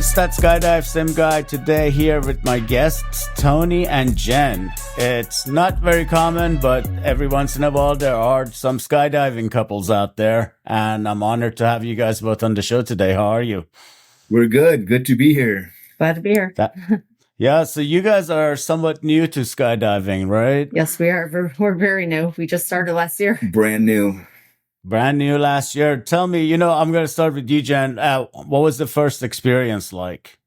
guys, that's Skydive Sim Guy today here with my guests, Tony and Jen. It's not very common, but every once in a while there are some skydiving couples out there, and I'm honored to have you guys both on the show today. How are you? We're good. Good to be here. Glad to be here. Yeah, so you guys are somewhat new to skydiving, right? Yes, we are. We're very new. We just started last year. Brand new. Brand new last year. Tell me, I'm going to start with you, Jen. What was the first experience like?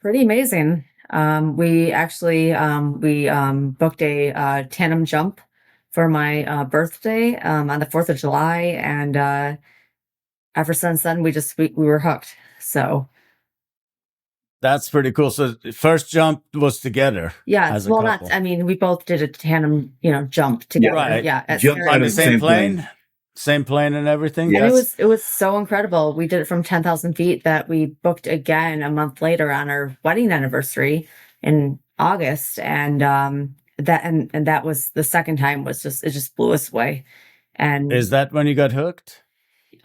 Pretty amazing. We actually booked a tandem jump for my birthday on the 4th of July, and ever since then we were hooked. So that's pretty cool. So the first jump was together. Yeah. Well, we both did a tandem, jump together. Right. Yeah. Jump on the same plane. Same plane and everything. Yeah. Yes. And it was so incredible. We did it from 10,000 feet that we booked again a month later on our wedding anniversary in August. And that was the second time it just blew us away. And is that when you got hooked?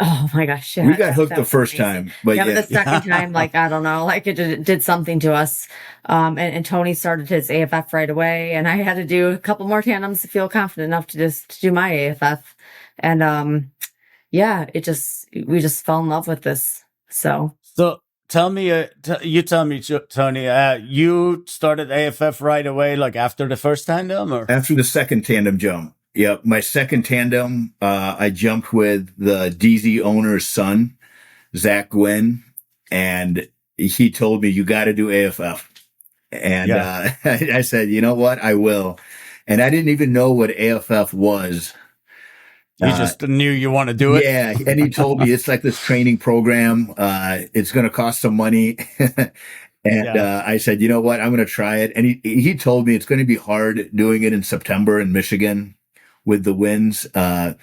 Oh my gosh. Yeah, we got hooked the first time, but but the second time, I don't know, it did something to us. And Tony started his AFF right away, and I had to do a couple more tandems to feel confident enough to do my AFF. And we just fell in love with this. So tell me, Tony, you started AFF right away, like after the first tandem, or after the second tandem jump? Yep. My second tandem, I jumped with the DZ owner's son, Zach Gwynn, and he told me, you got to do AFF. And I said, you know what? I will. And I didn't even know what AFF was. You just knew you want to do it? Yeah. And he told me it's like this training program. It's going to cost some money. And I said, you know what? I'm going to try it. And he told me it's going to be hard doing it in September in Michigan with the winds. But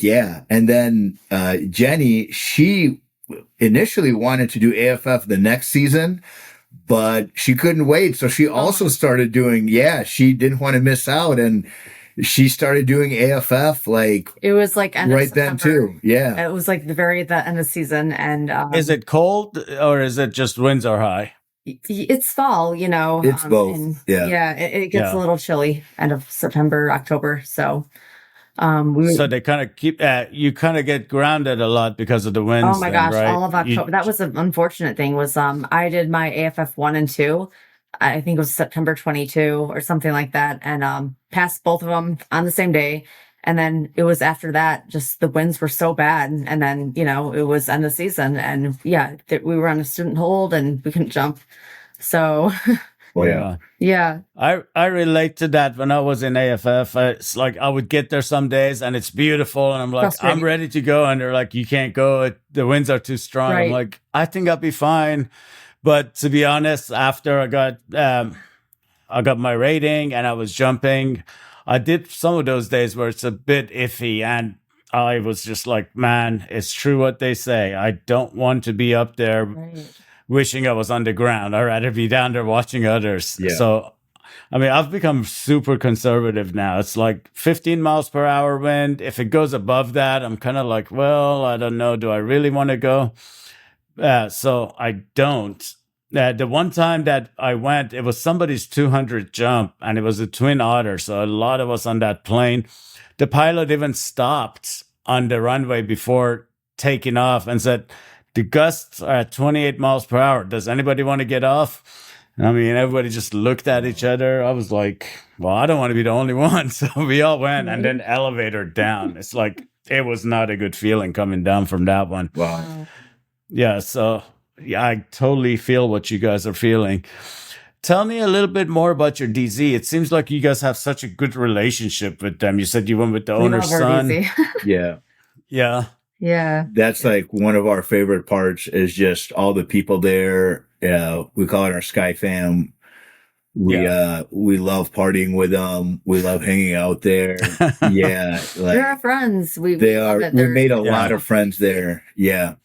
yeah. And then Jenny, she initially wanted to do AFF the next season, but she couldn't wait. So she also started doing, she didn't want to miss out. And she started doing AFF it was like end right then too. Yeah. It was like the end of season. And is it cold or is it just winds are high? It's fall, It's both. It gets a little chilly end of September, October. So so they kind of keep you kind of get grounded a lot because of the winds. Oh my gosh, right? all of October. That was an unfortunate thing was I did my AFF 1 and 2. I think it was September 22 or something like that, and passed both of them on the same day. And then it was after that, just the winds were so bad. And then, it was end of season, and we were on a student hold and we couldn't jump. So yeah. I relate to that. When I was in AFF, it's like I would get there some days and it's beautiful, and I'm like, I'm ready to go, and they're like, you can't go, the winds are too strong. Right. I'm like, I think I'll be fine. But to be honest, after I got my rating and I was jumping, I did some of those days where it's a bit iffy, and I was just like, man, it's true what they say. I don't want to be up there wishing I was on the ground. I'd rather be down there watching others. Yeah. So, I've become super conservative now. It's like 15 miles per hour wind. If it goes above that, I'm kind of like, well, I don't know. Do I really want to go? So I don't. The one time that I went, it was somebody's 200 jump, and it was a twin otter. So a lot of us on that plane. The pilot even stopped on the runway before taking off and said, the gusts are at 28 miles per hour. Does anybody want to get off? Everybody just looked at each other. I was like, well, I don't want to be the only one. So we all went, and then elevator down. It's like, it was not a good feeling coming down from that one. Wow. Yeah, so I totally feel what you guys are feeling. Tell me a little bit more about your DZ. It seems like you guys have such a good relationship with them. You said you went with the owner's son. Yeah. Yeah. Yeah. That's like one of our favorite parts is just all the people there. We call it our Sky Fam. We love partying with them. We love hanging out there. Yeah. They're our friends. We made a lot of friends there. Yeah.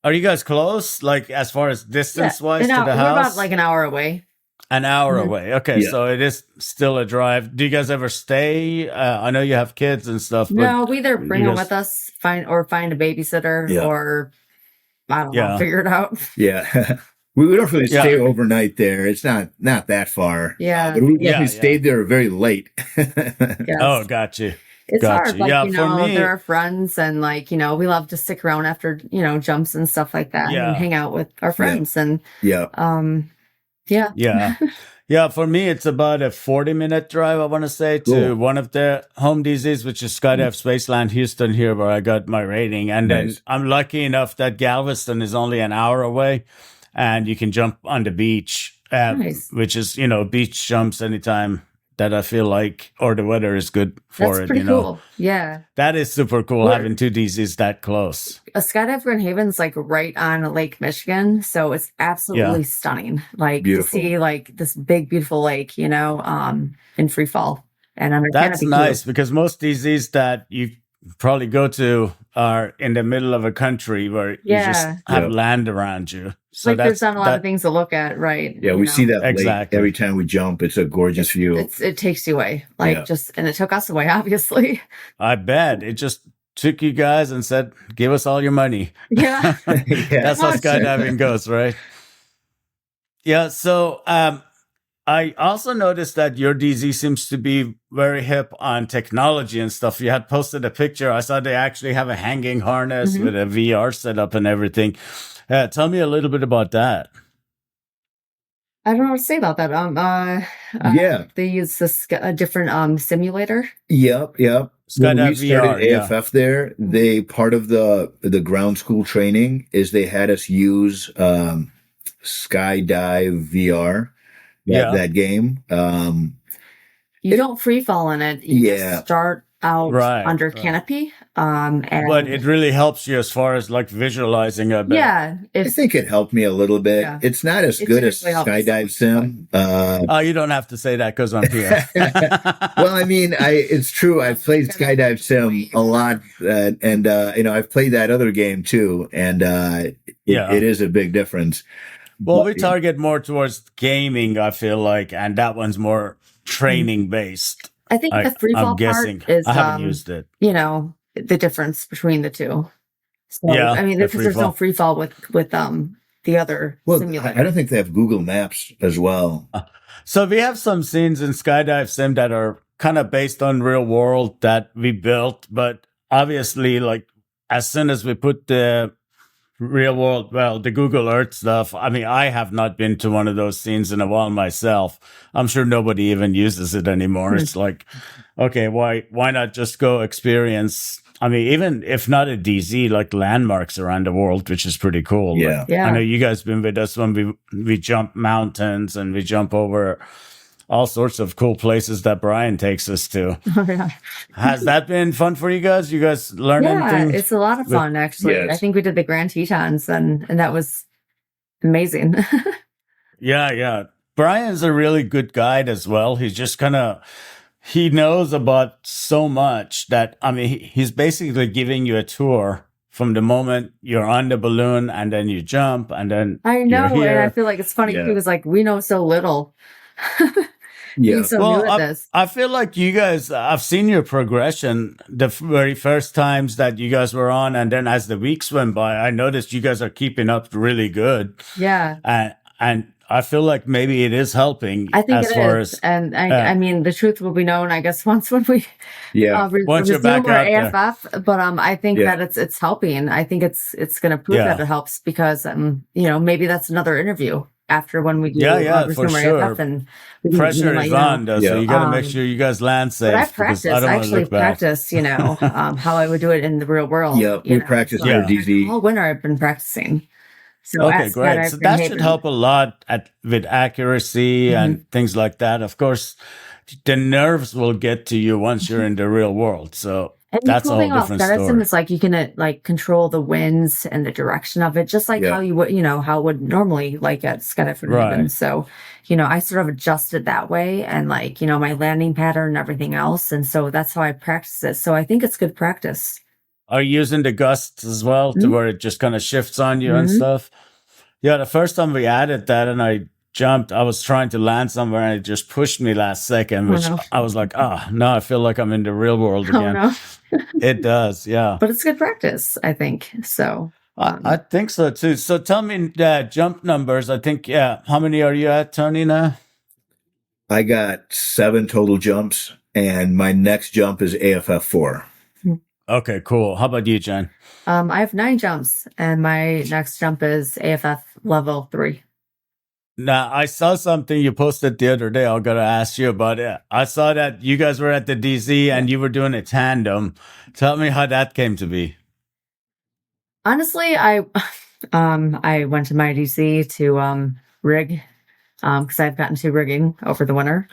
Are you guys close? Like as far as distance wise to the house? We're about like an hour away. An hour away. Okay. Yeah. So it is still a drive. Do you guys ever stay? I know you have kids and stuff. No, we either bring them with us, find a babysitter, or I don't know, Yeah. figure it out. Yeah. We don't really stay overnight there. It's not that far. Yeah. But we Yeah, stayed there very late. Yes. Oh, gotcha. It's hard. Like, Yeah, you for know, me, there are friends and like, you know, we love to stick around after, you know, jumps and stuff like that and yeah, hang out with our friends. And Yeah. yeah. yeah. Yeah, for me, it's about a 40-minute drive, I want to say, to Cool. one of the home DZs, which is Skydive Spaceland Houston here, where I got my rating. And then Nice. I'm lucky enough that Galveston is only an hour away, and you can jump on the beach, Nice. which is, you know, beach jumps anytime that I feel like, or the weather is good for That's it, pretty you know. cool. Yeah. That is super cool, We're- having two DZs that close. A Skydive Grand Haven's like right on Lake Michigan. So it's absolutely stunning. Like Beautiful. to see like this big, beautiful lake, you know, in free fall and under That's canopy nice too. because most DZs that you probably go to are in the middle of a country where you just Yeah. have Yeah. land around you. So Like there's that's not a lot of things to look at, right? Yeah, you we know? see that lake Exactly. every time we jump. It's a gorgeous view. It takes you away. Like Yeah. and it took us away, obviously. I bet it just took you guys and said, "Give us all your money." Yeah. Yeah. That's how much. skydiving goes, right? Yeah. So I also noticed that your DZ seems to be very hip on technology and stuff. You had posted a picture. I saw they actually have a hanging harness Mhm. with a VR setup and everything. Tell me a little bit about that. I don't know what to say about that. Yeah. They use a different simulator. Yep. When we Skydive VR, started AFF there, they part of the ground school training is they had us use Skydive VR, that game. You don't free fall in it. You Yeah. just start out Right, under right. canopy. And But it really helps you as far as like visualizing a bit. yeah, I it's think it helped me a little bit. Yeah. It's not as It good as really helps. Skydive Sim. Oh, you don't have to say that because I'm here. Well, I mean, it's true. I've played Skydive Sim a lot, and you know, I've played that other game too, and Yeah. it is a big difference. Well, But- we target more towards gaming, I feel like, and that one's more training based. I think the free fall I'm guessing. part is I haven't used it. you know, the difference between the two. So Yeah, I mean, the because there's free no fall. free fall with the other Well, simulator. I don't think they have Google Maps as well. So we have some scenes in Skydive Sim that are kind of based on real world that we built, but obviously, like as soon as we put the real world, well, the Google Earth stuff. I mean, I have not been to one of those scenes in a while myself. I'm sure nobody even uses it anymore. It's like, okay, why not just go experience? I mean, even if not a DZ, like landmarks around the world, which is pretty cool. Yeah. Like, Yeah. I know you guys been with us when we jump mountains and we jump over all sorts of cool places that Brian takes us to. Yeah. Has that been fun for you guys? You guys learn Yeah, anything? it's a lot of fun actually. Yes. I think we did the Grand Tetons and that was amazing. Yeah. Brian's a really good guide as well. He's just he knows about so much that, I mean, he's basically giving you a tour from the moment you're on the balloon and then you jump and then I know, you're here. and I feel like it's funny. Yeah. He was like, "We know so little." Yeah. He's so new at this. I feel like you guys, I've seen your progression the very first times that you guys were on. And then as the weeks went by, I noticed you guys are keeping up really good. Yeah, And I feel like maybe it is helping I think as it far is. as, And I mean, the truth will be known, I guess, once when we Yeah. Once you're resume back our out there. AFF. But I think Yeah. that it's helping. I think it's going to prove Yeah. that it helps because you know, maybe that's another interview after when we do Yeah, for resume our sure. AFF and we can, pressure let is you know. on, though. So Yeah. you got to make Um, sure you guys land safe. But I because practiced. I don't I want to actually look bad. practiced, you know, how I would do it in the real world. Yeah. you We know. practiced So our DZ. all winter I've been practicing. So Okay, at great. Skydive So Grand that should Haven. help a lot with accuracy and things like that. Of course, the nerves will get to you once you're in the real world. So And the that's a cool whole thing about different SkydiveSim story. is like you can like control the winds and the direction of it, just like Yeah. how you would, you know, how it would normally like at Skydive Sim. Right. So, you know, I sort of adjusted that way and like, you know, my landing pattern and everything else. And so that's how I practice it. So I think it's good practice. Are you using the gusts as well to Mhm. where it just kind of shifts on you and Mhm. stuff? Yeah, the first time we added that and I jumped, I was trying to land somewhere and it just pushed me last second, Oh, which no. I was like, no, I feel like I'm in the real world Oh again. no. It does, yeah. But it's good practice, I think. So I think so too. So tell me jump numbers. I think, yeah. How many are you at, Tony, now? I got 7 total jumps, and my next jump is AFF 4. Okay, cool. How about you, Jen? I have 9 jumps, and my next jump is AFF level 3. Now, I saw something you posted the other day. I'm going to ask you about it. I saw that you guys were at the DZ and you were doing a tandem. Tell me how that came to be. Honestly, I went to my DC to rig because I've gotten to rigging over the winter.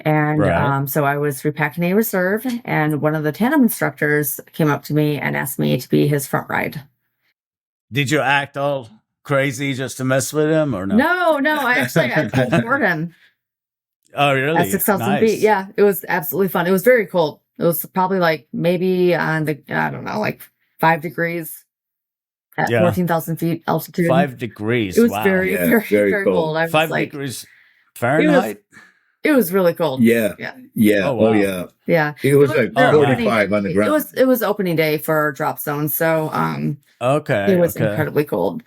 And so I was repacking a reserve, and one of the tandem instructors came up to me and asked me to be his front ride. Did you act all crazy just to mess with him or no? No, I pulled for him. Oh, really? At 6,000 feet. Yeah, it was absolutely fun. It was very cold. It was probably like maybe on the, I don't know, like 5 degrees at 14,000 feet altitude. 5 degrees. It was wow. very cold. I was 5 like, degrees Fahrenheit? It was really cold. Yeah. Oh, wow. Yeah. It was like 45 on the ground. It was opening day for our drop zone, so it was incredibly cold.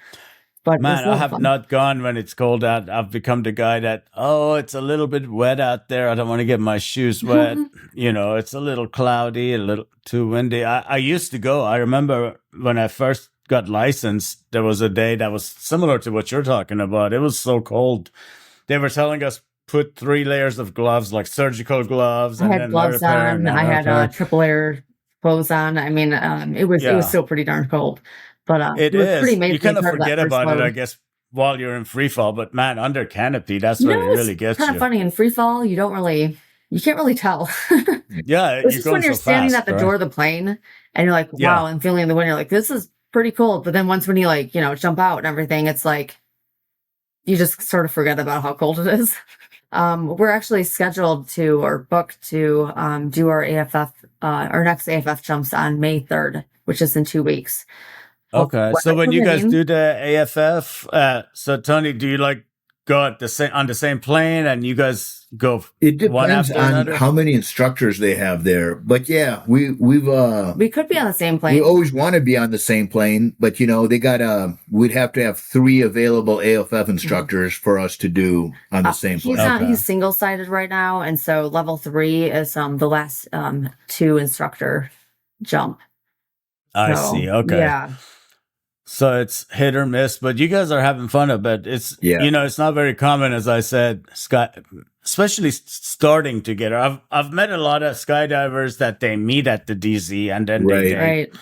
But man, I have not gone when it's cold out. I've become the guy that, it's a little bit wet out there. I don't want to get my shoes wet. It's a little cloudy, a little too windy. I used to go. I remember when I first got licensed, there was a day that was similar to what you're talking about. It was so cold. They were telling us put 3 layers of gloves, like surgical gloves. I had gloves on. I had triple layer clothes on. I mean, it was still pretty darn cold. But it was is. pretty amazing. You kind of forget about it, I guess, while you're in free fall. But man, under canopy, that's when it really gets you. It's kind of funny. In free fall, you can't really tell. Yeah, it's just when you're standing at the door of the plane and you're like, wow, and feeling the wind. You're like, this is pretty cold. But then once when you jump out and everything, it's like you just sort of forget about how cold it is. We're actually scheduled to or booked to do our our next AFF jumps on May 3rd, which is in 2 weeks. Okay, so when you guys do the AFF, so Tony, do you go on the same plane and you guys go? It depends on how many instructors they have there. But yeah, we could be on the same plane. We always want to be on the same plane, but they got we'd have to have 3 available AFF instructors for us to do on the same plane. He's single-sided right now, and so level 3 is the last 2 instructor jump. I see. Okay. Yeah. So it's hit or miss, but you guys are having fun of it. It's, it's not very common, as I said, especially starting together. I've met a lot of skydivers that they meet at the DZ and then they date. Right.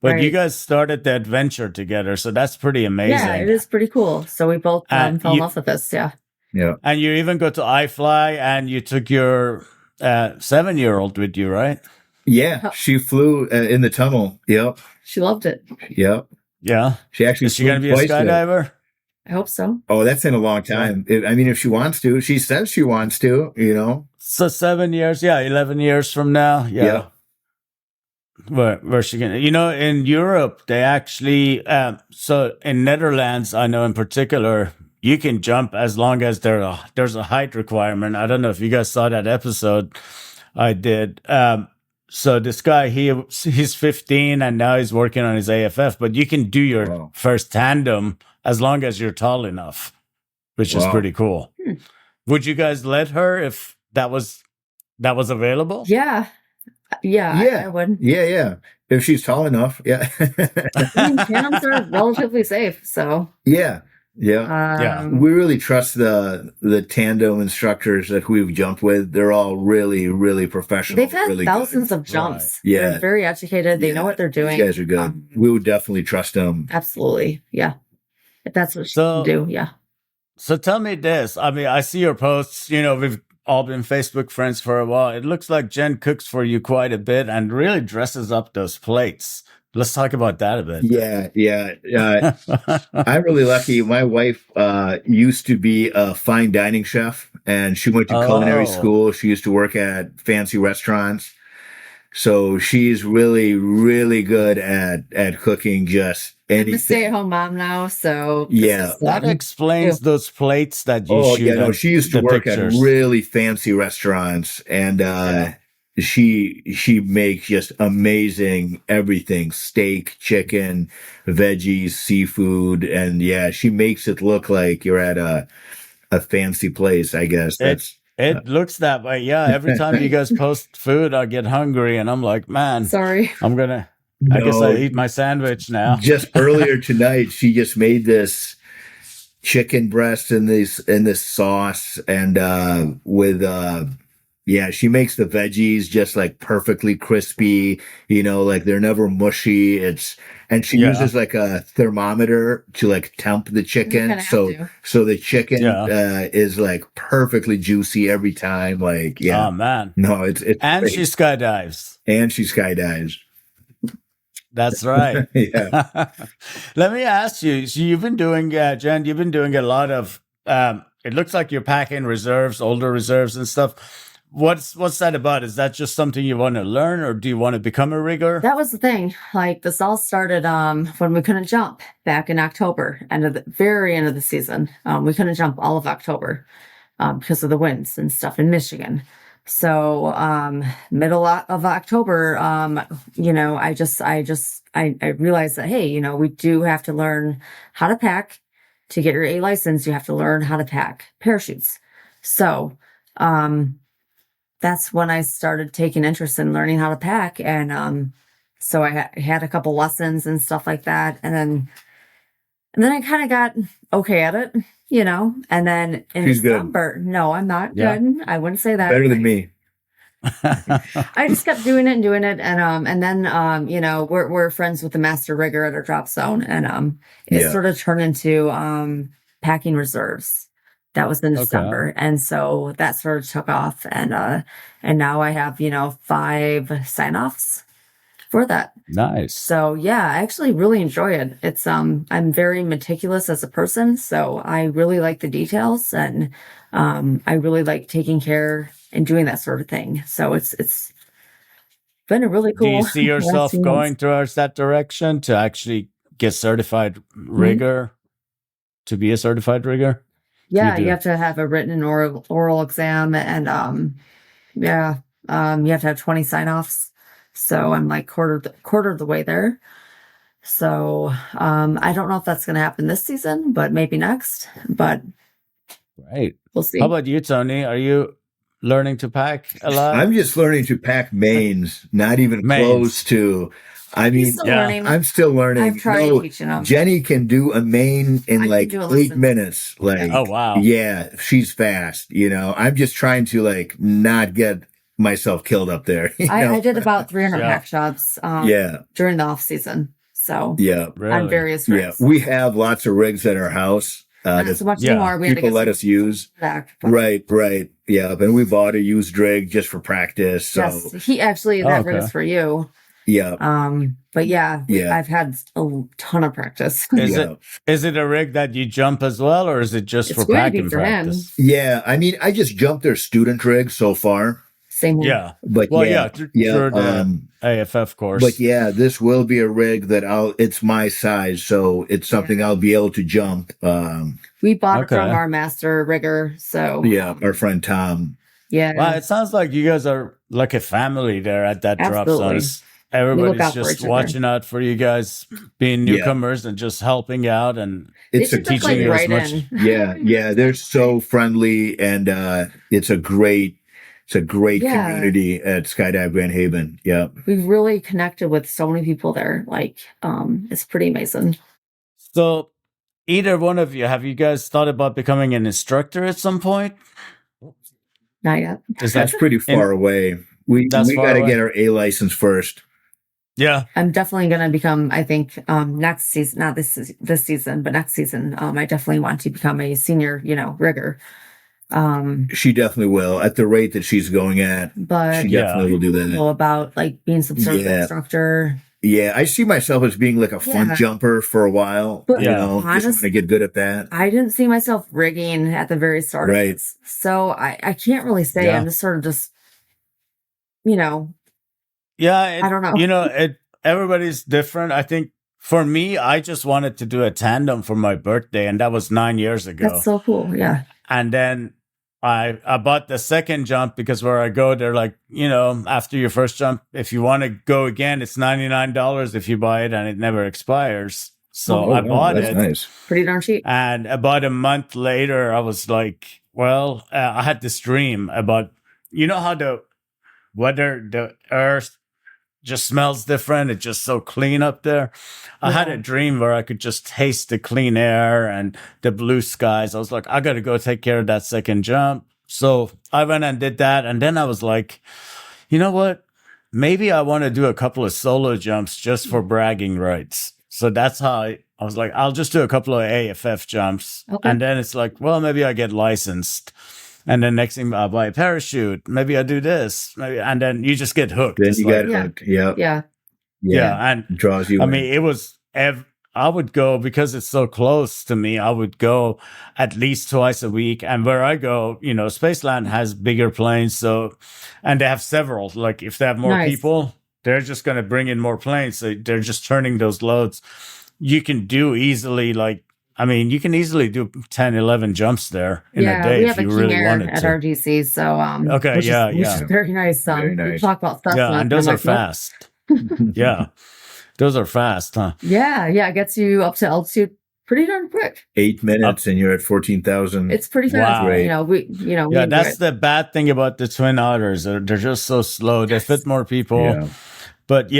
But you guys started the adventure together, so that's pretty amazing. Yeah, it is pretty cool. So we both fell in love with this, Yeah. And you even go to iFly and you took your 7-year-old with you, right? Yeah, she flew in the tunnel. Yep. She loved it. Yep. Yeah. She actually is she going to be a skydiver? I hope so. Oh, that's in a long time. I mean, if she wants to, she says she wants to, So 7 years, 11 years from now. Yeah. Where's she going to, in Europe, they actually, so in Netherlands, I know in particular, you can jump as long as there's a height requirement. I don't know if you guys saw that episode I did. So this guy, he's 15 and now he's working on his AFF, but you can do your first tandem as long as you're tall enough, which is pretty cool. Would you guys let her if that was available? Yeah. I would. Yeah. If she's tall enough. Yeah. I mean, tandems are relatively safe, so. Yeah. We really trust the tandem instructors that we've jumped with. They're all really, really professional. They've had really thousands of jumps. Right. Yeah. They're very educated. They know what they're doing. These guys are good. We would definitely trust them. Absolutely. Yeah. If that's what she can do. Yeah. So tell me this. I mean, I see your posts. We've all been Facebook friends for a while. It looks like Jen cooks for you quite a bit and really dresses up those plates. Let's talk about that a bit. Yeah. I'm really lucky. My wife used to be a fine dining chef, and she went to culinary school. She used to work at fancy restaurants. So she's really, really good at cooking just anything. I'm a stay-at-home mom now, so that explains those plates that you shoot. She used to work at really fancy restaurants, and she makes just amazing everything: steak, chicken, veggies, seafood, and yeah, she makes it look like you're at a fancy place. I guess that's. It looks that way. Yeah. Every time you guys post food, I get hungry and I'm like, man, Sorry. I guess I eat my sandwich now. Just earlier tonight, she just made this chicken breast in this sauce and with yeah, she makes the veggies just like perfectly crispy, like they're never mushy. And she uses like a thermometer to like temp the chicken. So the chicken is like perfectly juicy every time. Like, yeah. Oh man. No, it's and great. she skydives. And she skydives. That's right. Yeah. Let me ask you. So you've been doing, Jen, you've been doing a lot of, it looks like you're packing reserves, older reserves and stuff. What's that about? Is that just something you want to learn or do you want to become a rigger? That was the thing. Like this all started when we couldn't jump back in October, very end of the season. We couldn't jump all of October because of the winds and stuff in Michigan. So middle of October, I realized that, hey, we do have to learn how to pack. To get your A license, you have to learn how to pack parachutes. So that's when I started taking interest in learning how to pack. And so I had a couple lessons and stuff like that. And then I kind of got okay at it. And then in December, no, I'm not good. I wouldn't say that. Better than me. I just kept doing it. And then, we're friends with the master rigger at our drop zone. And it sort of turned into packing reserves. That was in December. Okay. And so that sort of took off. And now I have, 5 sign-offs for that. Nice. So yeah, I actually really enjoy it. It's I'm very meticulous as a person, so I really like the details and I really like taking care and doing that sort of thing. So it's been a really cool. Do you see yourself going towards that direction to actually get certified rigger, to be a certified rigger? Yeah, you have to have a written and oral exam and you have to have 20 sign-offs. So I'm like quarter of the way there. So I don't know if that's going to happen this season, but maybe next. But right, we'll see. How about you, Tony? Are you learning to pack a lot? I'm just learning to pack mains, not even close to. I mean, I'm still learning. I've tried teaching them. Jenny can do a main in like 8 minutes. Like, oh wow, yeah, she's fast. I'm just trying to like not get myself killed up there. I did about 300 pack jobs during the off season. So really? On various rigs. Yeah, we have lots of rigs at our house. Not so much anymore. People let us use. Right. Yeah, and we bought a used rig just for practice. So. Yes, he actually, that rig is for you. Yeah. But I've had a ton of practice. Is it a rig that you jump as well, or is it just for packing practice? Yeah, I mean, I just jumped their student rig so far. Same way. Yeah. But through the AFF course. But yeah, this will be a rig that it's my size, so it's something I'll be able to jump. We bought it from our master rigger, so our friend Tom. Yeah. Wow, it sounds like you guys are like a family there at that drop zone. Everybody's just watching out for you guys being newcomers and just helping out and teaching you as much. Yeah, they're so friendly and it's a great community at Skydive Grand Haven. Yeah. We've really connected with so many people there. Like, it's pretty amazing. So either one of you, have you guys thought about becoming an instructor at some point? Not yet. That's pretty far away. We got to get our A license first. Yeah. I'm definitely going to become, I think, next season, not this season, but next season, I definitely want to become a senior, rigger. She definitely will at the rate that she's going at. But she definitely will do that. About like being some sort of instructor. Yeah, I see myself as being like a front jumper for a while. But honestly, just want to get good at that. I didn't see myself rigging at the very start of this. So I can't really say. I'm just sort of Yeah, I don't know. Everybody's different. I think for me, I just wanted to do a tandem for my birthday, and that was 9 years ago. That's so cool. Yeah. And then I bought the second jump because where I go, they're like, after your first jump, if you want to go again, it's $99 if you buy it and it never expires. So I bought that's it. Nice. Pretty darn cheap. And about a month later, I was like, well, I had this dream about, how the earth just smells different. It's just so clean up there. I had a dream where I could just taste the clean air and the blue skies. I was like, I got to go take care of that second jump. So I went and did that. And then I was like, you know what? Maybe I want to do a couple of solo jumps just for bragging rights. So that's how I was like, I'll just do a couple of AFF jumps. Okay. And then it's like, well, maybe I get licensed. And then next thing, I'll buy a parachute. Maybe I do this. And then you just get hooked. Then you get hooked. Yeah. And draws you. I mean, it was, I would go, because it's so close to me, I would go at least twice a week. And where I go, Spaceland has bigger planes. So, and they have several. Like if they have more people, they're just going to bring in more planes. So they're just turning those loads. You can do easily, you can easily do 10, 11 jumps there in a day if you really wanted to. At RGC, so which is very nice. Very nice. We talk about stuff. Yeah, and those are fast. Yeah, those are fast, huh? Yeah, it gets you up to altitude pretty darn quick. 8 minutes and you're at 14,000. It's pretty fast. Wow. That's the bad thing about the Twin Otters. They're just so slow. They fit more people. Yeah. But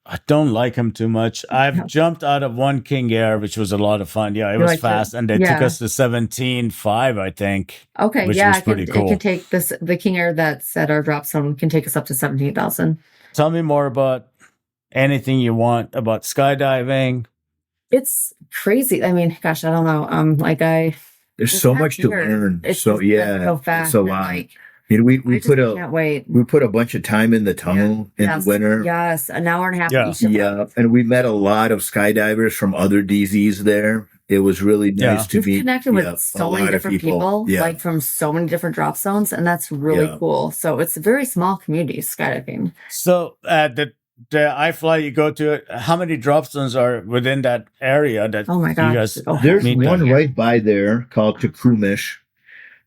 I don't like them too much. I've jumped out of one King Air, which was a lot of fun. Yeah, it was fast. And they took us to 17.5, I think. Okay, which was pretty cool. It can take the King Air that's at our drop zone can take us up to 17,000. Tell me more about anything you want about skydiving. It's crazy. I mean, gosh, I don't know. There's so much to learn. It's so fast. It's a lot. We put a bunch of time in the tunnel in the winter. Yes, an hour and a half. And we met a lot of skydivers from other DZs there. It was really nice to meet. Connected with so many different people, like from so many different drop zones, and that's really cool. So it's a very small community, skydiving. So the iFly you go to, how many drop zones are within that area? Oh my gosh! You guys There's one right by there called Takumish.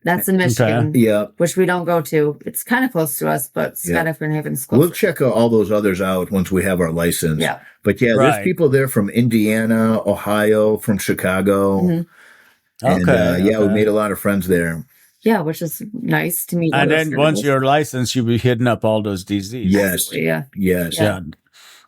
That's in Michigan, which we don't go to. It's kind of close to us, but Skydive Haven's close. We'll check all those others out once we have our license. Yeah. But there's people there from Indiana, Ohio, from Chicago. Mm-hmm. And we made a lot of friends there. Yeah, which is nice to meet. And then once you're licensed, you'll be hitting up all those DZs. Yes. Yes. Yeah.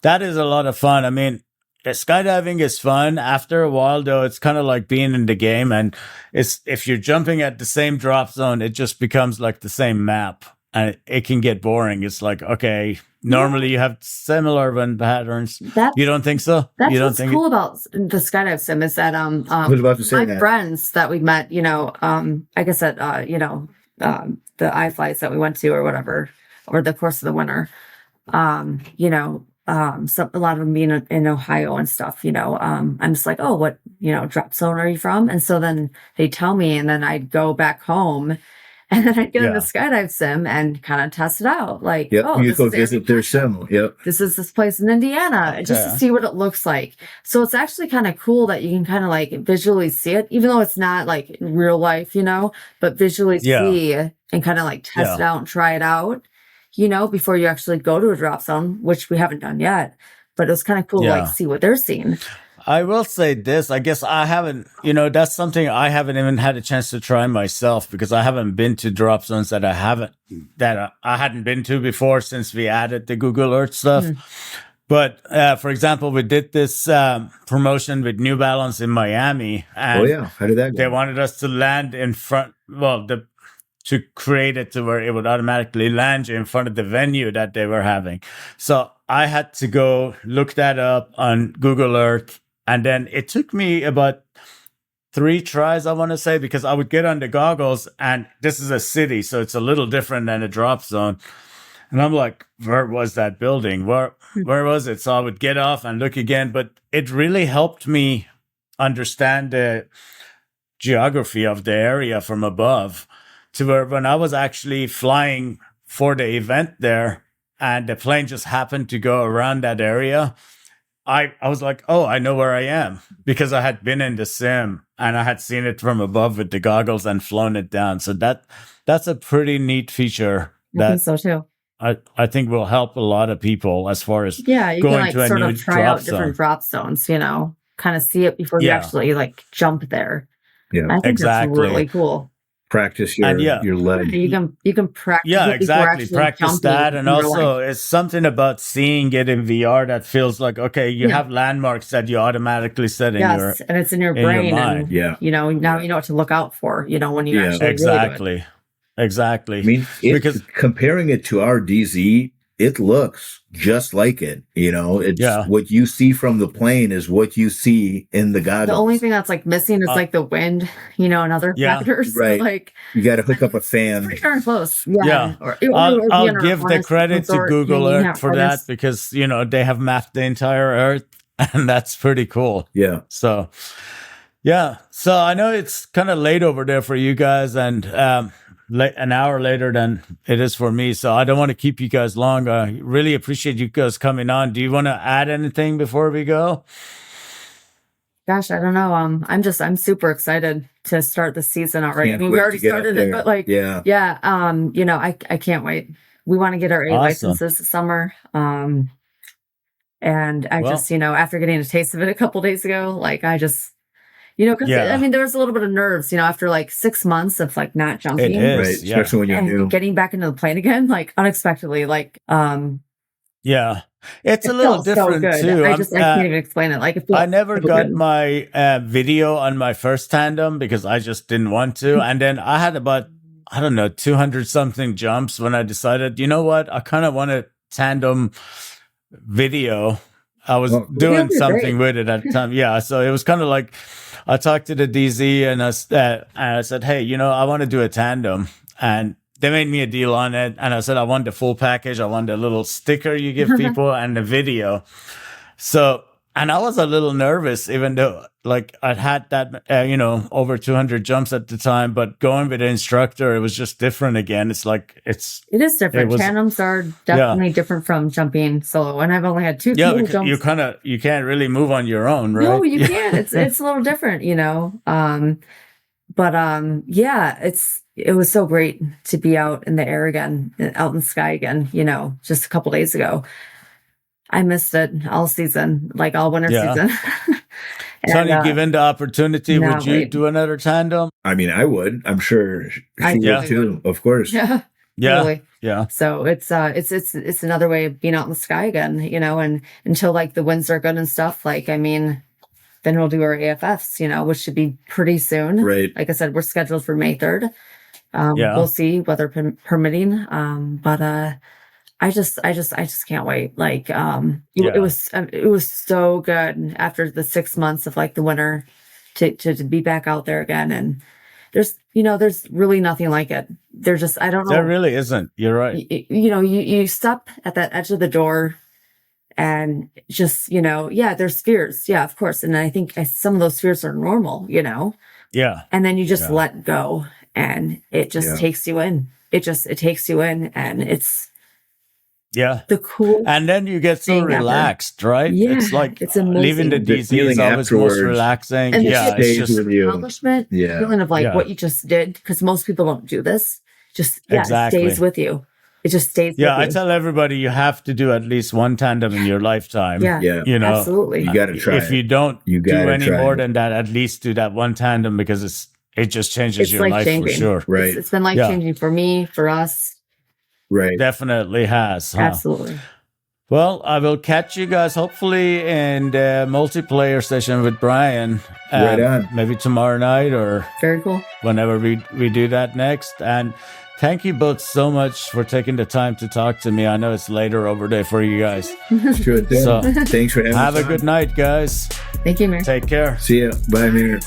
That is a lot of fun. I mean, skydiving is fun. After a while, though, it's kind of like being in the game. And if you're jumping at the same drop zone, it just becomes like the same map. And it can get boring. It's like, okay, normally you have similar wind patterns. You don't think so? That's you don't what's cool about the Skydive Sim is that I was about to say my friends that we met, I guess at the iFlights that we went to or whatever over the course of the winter, a lot of them being in Ohio and stuff, I'm just like, oh, what, drop zone are you from? And so then they tell me, and then I'd go back home and then I'd get in the Skydive Sim and kind of test it out. Like, you go visit their sim. Yep. This is this place in Indiana, just to see what it looks like. So it's actually kind of cool that you can kind of like visually see it, even though it's not like real life, but visually see and kind of like test it out and try it out. Before you actually go to a drop zone, which we haven't done yet. But it was kind of cool to see what they're seeing. I will say this. I guess I haven't, that's something I haven't even had a chance to try myself because I haven't been to drop zones that I hadn't been to before since we added the Google Earth stuff. Mm-hmm. But for example, we did this promotion with New Balance in Miami. And how did that go? They wanted us to land in front, to create it to where it would automatically land you in front of the venue that they were having. So I had to go look that up on Google Earth. And then it took me about 3 tries, I want to say, because I would get on the goggles and this is a city. So it's a little different than a drop zone. And I'm like, where was that building? Where was it? So I would get off and look again. But it really helped me understand the geography of the area from above. To where when I was actually flying for the event there and the plane just happened to go around that area, I was like, oh, I know where I am, because I had been in the sim and I had seen it from above with the goggles and flown it down. So that's a pretty neat feature I think so too. I think will help a lot of people as far as you going can like to a sort new of try drop out different zone. drop zones, kind of see it before you actually like jump there. Yeah, I think that's really cool. Practice your leg. You can practice. Yeah, it exactly. Practice that, and also like, it's something about seeing it in VR that feels like, okay, you have landmarks that you automatically set in your and it's in your brain, mind. And now you know what to look out for. When you actually exactly, really do it. Exactly. I mean, because comparing it to our DZ, it looks just like it. It's what you see from the plane is what you see in the goggles. The only thing that's like missing is like the wind, and other factors. Right. Like you got to hook up a fan. Pretty darn close. I'll give the credit to Google Earth for that, because they have mapped the entire Earth, and that's pretty cool. Yeah. So I know it's kind of late over there for you guys, and an hour later than it is for me, so I don't want to keep you guys long. I really appreciate you guys coming on. Do you want to add anything before we go? Gosh, I don't know. I'm super excited to start the season already. I mean, we already started it, but like, I can't wait. We want to get our A licenses this summer. And I just, after getting a taste of it a couple days ago, like I just, because I mean, there was a little bit of nerves, after like 6 months of like not jumping, it is, right? Especially when you're new, getting back into the plane again, like unexpectedly, like it's a little different too. I can't even explain it. Like I never got my video on my first tandem because I just didn't want to, and then I had about 200 something jumps when I decided, you know what, I kind of want a tandem video. I was doing something with it at the time. Yeah. So it was kind of like, I talked to the DZ and I said, hey, I want to do a tandem. And they made me a deal on it. And I said, I want the full package. I want the little sticker you give people and the video. So, and I was a little nervous, even though like I'd had that, over 200 jumps at the time, but going with the instructor, it was just different again. It is different. Tandems are definitely different from jumping solo. And I've only had two jumps. You can't really move on your own, right? No, you can't. It's a little different, it was so great to be out in the air again, out in the sky again, just a couple days ago. I missed it all season, like all winter season. Tony, given the opportunity, would you do another tandem? I mean, I would. I'm sure she would too. Of course. Yeah. Yeah. Yeah. So it's another way of being out in the sky again, and until like the winds are good and stuff. Like, I mean, then we'll do our AFFs, which should be pretty soon. Right. Like I said, we're scheduled for May 3rd. We'll see, weather permitting. But I just can't wait. Like, it was so good after the 6 months of like the winter to be back out there again. And there's really nothing like it. There's just, I don't know. There really isn't. You're right. You stop at that edge of the door and just, there's fears. Yeah, of course. And I think some of those fears are normal, Yeah. And then you just let go and it just takes you in. It takes you in, and it's, the cool. And then you get so relaxed, right? Yeah, it's like it's amazing. Leaving the DZ is always most relaxing. And it's just accomplishment, feeling of like what you just did, because most people don't do this. Just it stays with you. It just stays with you. I tell everybody you have to do at least one tandem in your lifetime. Absolutely. You got to try. If you don't do any more than that, at least do that one tandem, because it just changes your life for sure. Right. It's been life changing for me, for us. Right. Definitely has. Huh? Absolutely. Well, I will catch you guys hopefully in the multiplayer session with Brian. Right on. Maybe tomorrow night or very cool. Whenever we do that next. And thank you both so much for taking the time to talk to me. I know it's later over there for you guys. Sure thing. So, thanks for having us. Have a good night, guys. Thank you, Mir. Take care. See ya. Bye, Mir.